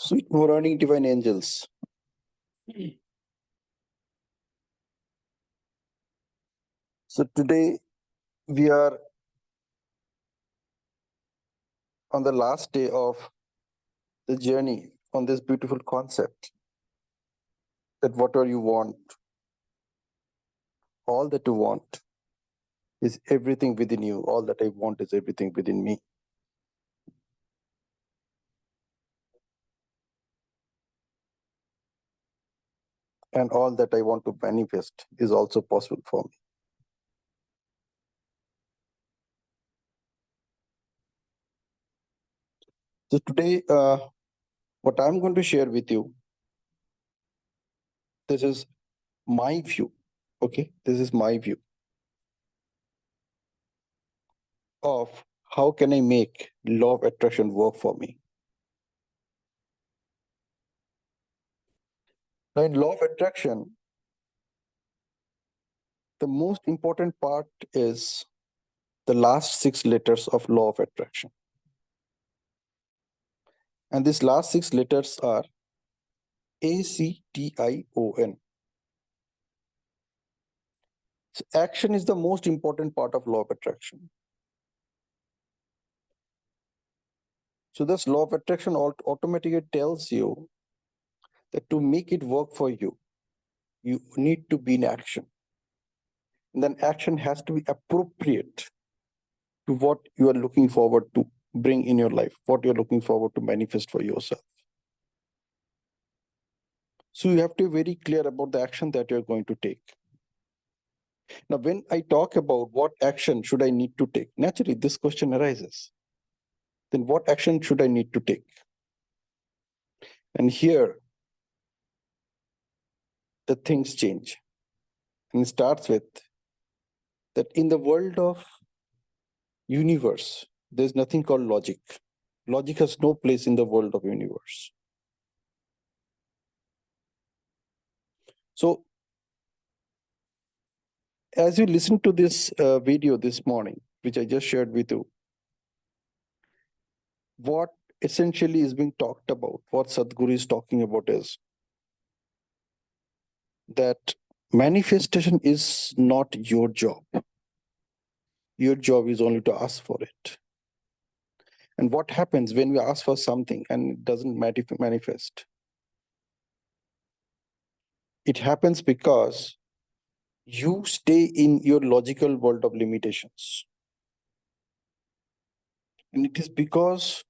Sweet morning, divine angels. So today we are on the last day of the journey on this beautiful concept that whatever you want, all that you want is everything within you. All that I want is everything within me. And all that I want to manifest is also possible for me. So today, what I'm going to share with you, this is my view. Okay, this is my view of how can I make law of attraction work for me. Now, in law of attraction, the most important part is the last 6 letters of law of attraction. And these last 6 letters are ACTION. So action is the most important part of law of attraction. So this law of attraction automatically tells you that to make it work for you, you need to be in action. And then action has to be appropriate to what you are looking forward to bring in your life, what you're looking forward to manifest for yourself. So you have to be very clear about the action that you're going to take. Now, when I talk about what action should I need to take, naturally this question arises. Then what action should I need to take? And here, the things change. And it starts with that in the world of universe, there's nothing called logic. Logic has no place in the world of universe. So, as you listen to this video this morning, which I just shared with you, what essentially is being talked about, what Sadhguru is talking about is that manifestation is not your job. Your job is only to ask for it. And what happens when we ask for something and it doesn't manifest? It happens because you stay in your logical world of limitations. And it is because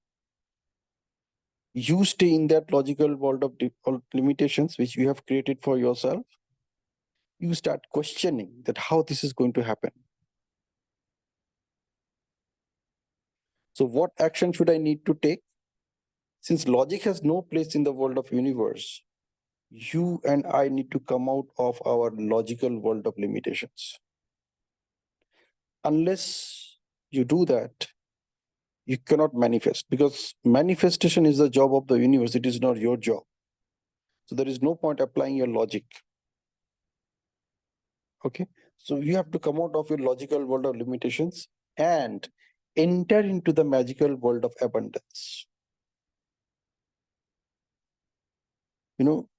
you stay in that logical world of limitations which you have created for yourself. You start questioning that how this is going to happen. So what action should I need to take? Since logic has no place in the world of universe, you and I need to come out of our logical world of limitations. Unless you do that, you cannot manifest, because manifestation is the job of the universe. It is not your job. So there is no point applying your logic. Okay. So you have to come out of your logical world of limitations and enter into the magical world of abundance. You know,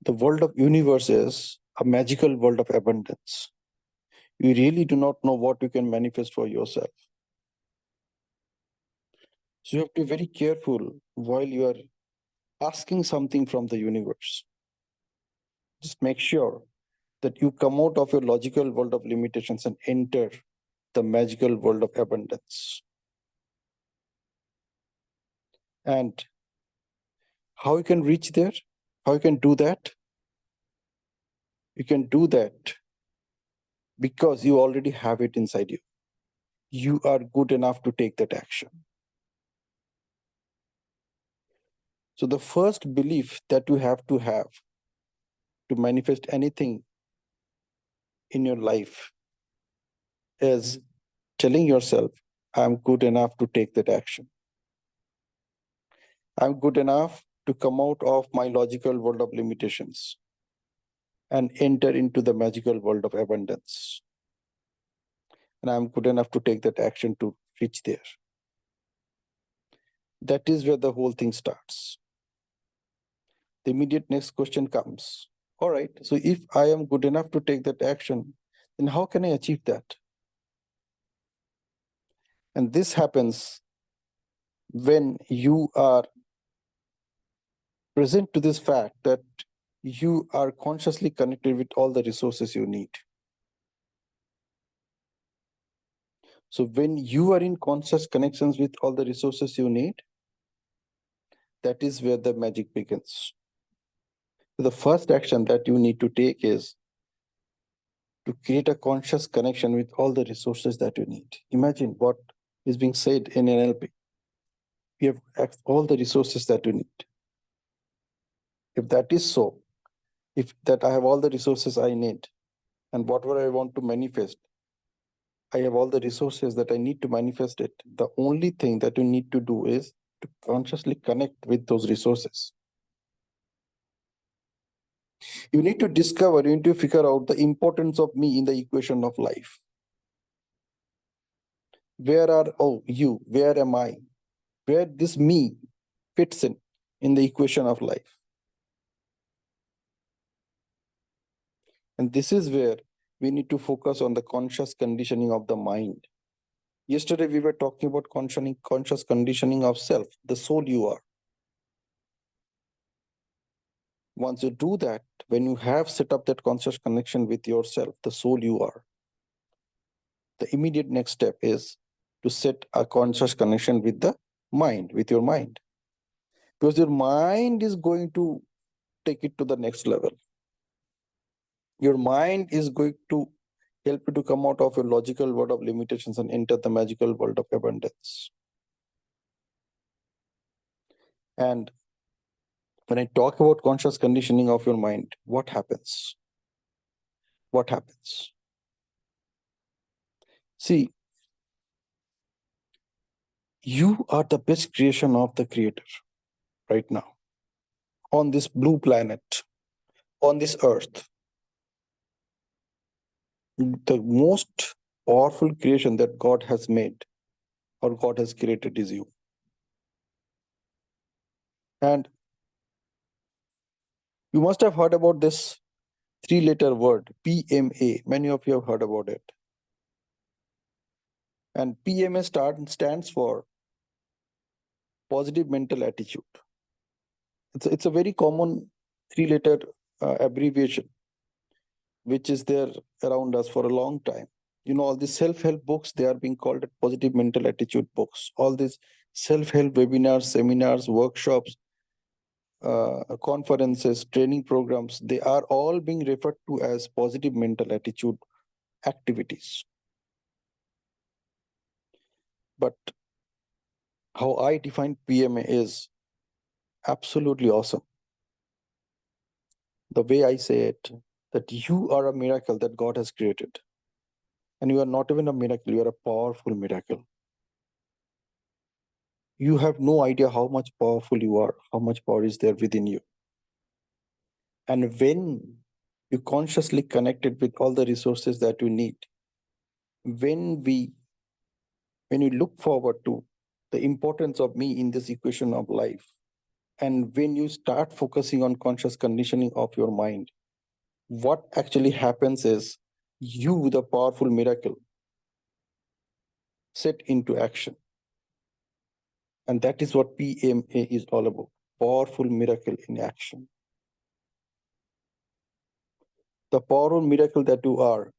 the world of universe is a magical world of abundance. You really do not know what you can manifest for yourself. So you have to be very careful while you are asking something from the universe. Just make sure that you come out of your logical world of limitations and enter the magical world of abundance. And how you can reach there? How you can do that? You can do that because you already have it inside you. You are good enough to take that action. So the first belief that you have to manifest anything in your life is telling yourself, I'm good enough to take that action. I'm good enough to come out of my logical world of limitations and enter into the magical world of abundance. And I'm good enough to take that action to reach there. That is where the whole thing starts. the immediate next question comes. All right, so if I am good enough to take that action, then how can I achieve that? And this happens when you are present to this fact that you are consciously connected with all the resources you need. So when you are in conscious connections with all the resources you need, that is where the magic begins. The first action that you need to take is to create a conscious connection with all the resources that you need. Imagine what is being said in NLP. You have all the resources that you need. If that is so, if that I have all the resources I need, and whatever I want to manifest, I have all the resources that I need to manifest it. The only thing that you need to do is to consciously connect with those resources. You need to discover, you need to figure out the importance of me in the equation of life. Where are you? Where am I? Where this me fits in the equation of life. And this is where we need to focus on the conscious conditioning of the mind. Yesterday, we were talking about conscious conditioning of self, the soul you are. Once you do that, when you have set up that conscious connection with yourself, the soul you are, the immediate next step is to set a conscious connection with the mind, with your mind. Because your mind is going to take it to the next level. Your mind is going to help you to come out of your logical world of limitations and enter the magical world of abundance. And when I talk about conscious conditioning of your mind, what happens? What happens? See, you are the best creation of the creator right now on this blue planet, on this earth. The most powerful creation that God has made or God has created is you. And you must have heard about this three-letter word, PMA. Many of you have heard about it. And PMA stands for positive mental attitude. It's a very common three-letter abbreviation, which is there around us for a long time. You know, all these self-help books, they are being called positive mental attitude books. All these self-help webinars, seminars, workshops, conferences, training programs, they are all being referred to as positive mental attitude activities. But how I define PMA is absolutely awesome. The way I say it, that you are a miracle that God has created. And you are not even a miracle, you are a powerful miracle. You have no idea how much powerful you are, how much power is there within you. And when you consciously connected with all the resources that you need, when you look forward to the importance of me in this equation of life, and when you start focusing on conscious conditioning of your mind, what actually happens is you, the powerful miracle, set into action. And that is what PMA is all about, powerful miracle in action. The powerful miracle that you are,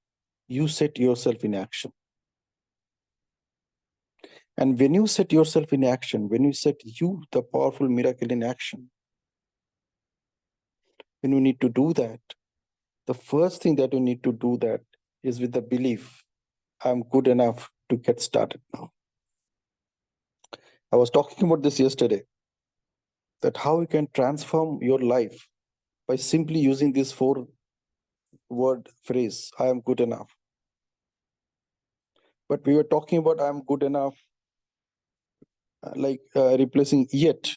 you set yourself in action. And when you set yourself in action, when you set you, the powerful miracle in action, when you need to do that, the first thing that you need to do that is with the belief, I'm good enough to get started now. I was talking about this yesterday, that how you can transform your life by simply using this 4-word phrase, I am good enough. But we were talking about I am good enough, replacing yet.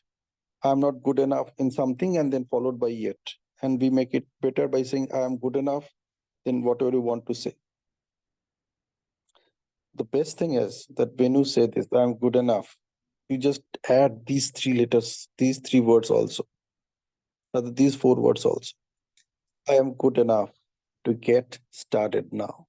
I'm not good enough in something and then followed by yet. And we make it better by saying I am good enough, then whatever you want to say. The best thing is that when you say this, I'm good enough, you just add these 3 letters, these 3 words also. Rather, these four words also. I am good enough to get started now.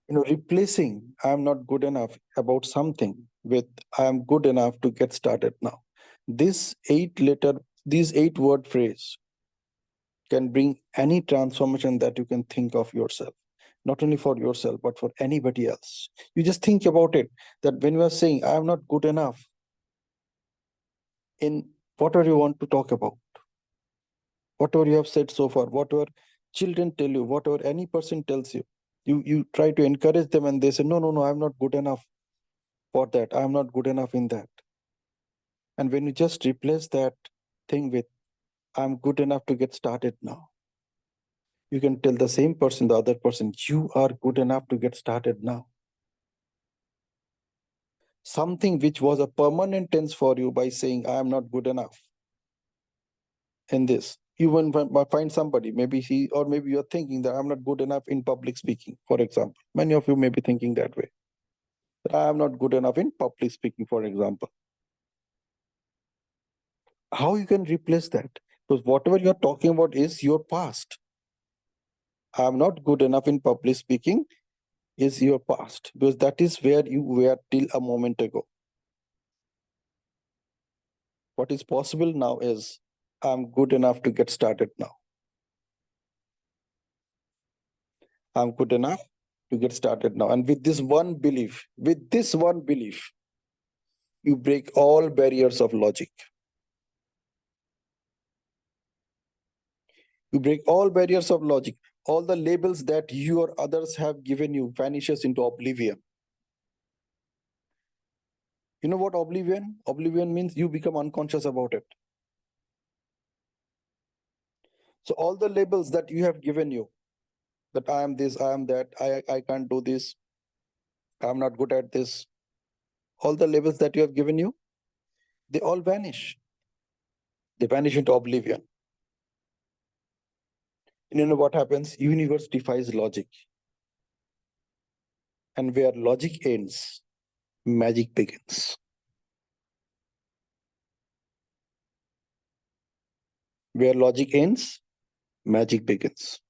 Replacing I am not good enough about something with I am good enough to get started now. These 8 word phrase can bring any transformation that you can think of yourself, not only for yourself, but for anybody else. You just think about it, that when you are saying, I am not good enough in whatever you want to talk about, whatever you have said so far, whatever children tell you, whatever any person tells you, you try to encourage them and they say, no, no, no, I'm not good enough for that. I'm not good enough in that. And when you just replace that thing with, I'm good enough to get started now, you can tell the same person, the other person, you are good enough to get started now. Something which was a permanent tense for you by saying, I am not good enough in this. You will find somebody, maybe he, or maybe you're thinking that I'm not good enough in public speaking, for example. Many of you may be thinking that way. That I am not good enough in public speaking, for example. How you can replace that? Because whatever you're talking about is your past. I'm not good enough in public speaking is your past, because that is where you were till a moment ago. What is possible now is I'm good enough to get started now. I'm good enough to get started now. And with this one belief, you break all barriers of logic. You break all barriers of logic. All the labels that you or others have given you vanishes into oblivion. You know what oblivion? Oblivion means you become unconscious about it. So all the labels that you have given you, that I am this, I am that, I can't do this, I'm not good at this, all the labels that you have given you, they all vanish. They vanish into oblivion. And you know what happens? Universe defies logic. And where logic ends, magic begins. Where logic ends, magic begins.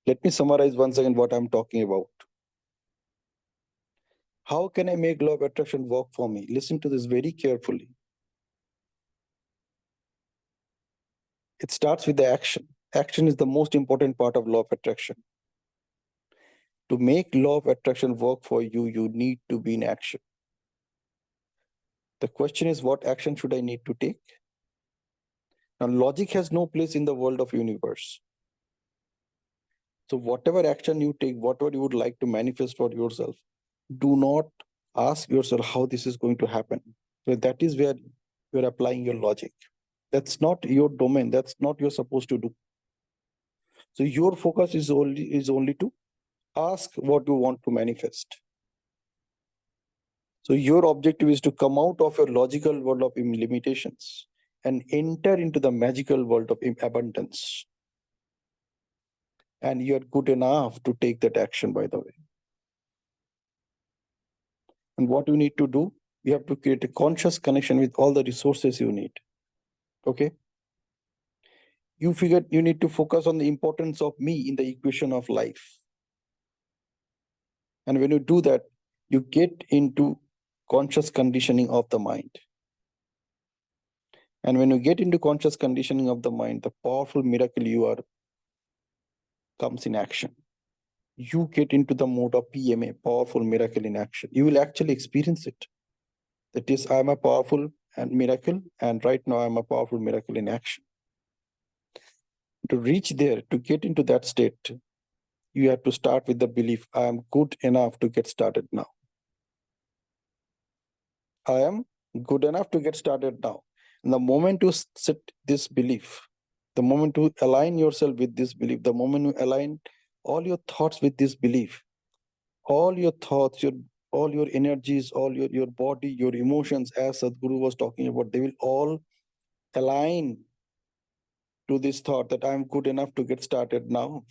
Let me summarize once again what I'm talking about. How can I make law of attraction work for me? Listen to this very carefully. It starts with the action. Action is the most important part of law of attraction. To make law of attraction work for you, you need to be in action. The question is, what action should I need to take? Now, logic has no place in the world of universe. So whatever action you take, whatever you would like to manifest for yourself, do not ask yourself how this is going to happen. So that is where you're applying your logic. That's not your domain. That's not you're supposed to do. So your focus is only to ask what you want to manifest. So your objective is to come out of your logical world of limitations and enter into the magical world of abundance. And you're good enough to take that action, by the way. And what you need to do, you have to create a conscious connection with all the resources you need. Okay? You figured you need to focus on the importance of me in the equation of life. And when you do that, you get into conscious conditioning of the mind. And when you get into conscious conditioning of the mind, the powerful miracle you are comes in action. You get into the mode of PMA, powerful miracle in action. You will actually experience it. That is, I'm a powerful and miracle, and right now I'm a powerful miracle in action. To reach there, to get into that state, you have to start with the belief, I am good enough to get started now. I am good enough to get started now. And the moment you set this belief, the moment you align yourself with this belief, the moment you align all your thoughts with this belief, all your thoughts, all your energies, all your body, your emotions, as Sadhguru was talking about, they will all align to this thought that I'm good enough to get started now.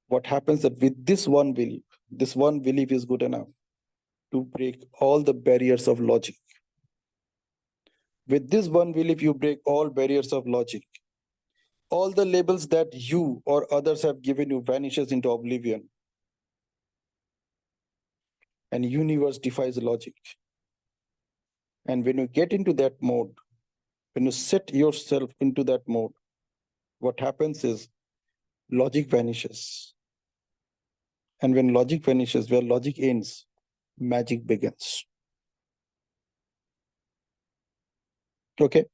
What happens that with this one belief is good enough to break all the barriers of logic. With this one belief, you break all barriers of logic. All the labels that you or others have given you vanishes into oblivion. And universe defies logic. And when you get into that mode, when you set yourself into that mode, what happens is logic vanishes. And when logic vanishes, where logic ends, magic begins. Okay?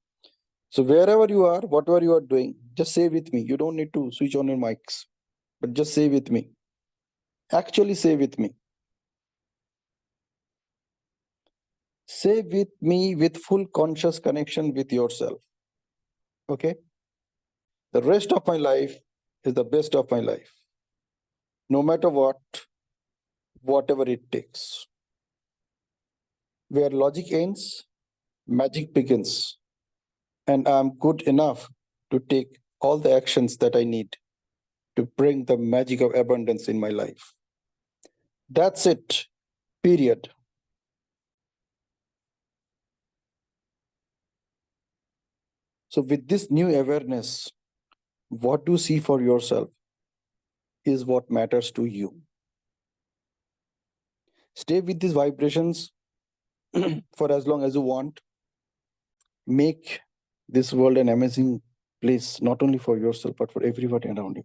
So wherever you are, whatever you are doing, just say with me. You don't need to switch on your mics, but just say with me. Actually say with me. Say with me with full conscious connection with yourself. Okay? The rest of my life is the best of my life. No matter what, whatever it takes. Where logic ends, magic begins. And I'm good enough to take all the actions that I need to bring the magic of abundance in my life. That's it. Period. So, with this new awareness, what you see for yourself is what matters to you. Stay with these vibrations for as long as you want. Make this world an amazing place, not only for yourself, but for everyone around you.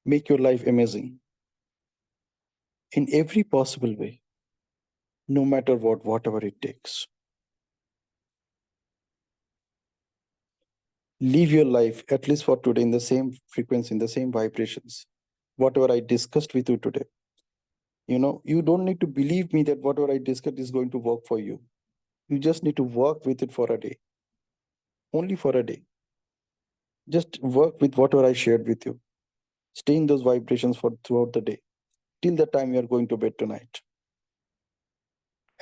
Make your life amazing in every possible way, no matter what, whatever it takes. Live your life, at least for today, in the same frequency, in the same vibrations. Whatever I discussed with you today, you don't need to believe me that whatever I discussed is going to work for you. You just need to work with it for a day, only for a day. Just work with whatever I shared with you. Stay in those vibrations for throughout the day, till the time you are going to bed tonight,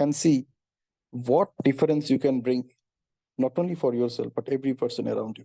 and see what difference you can bring, not only for yourself, but every person around you.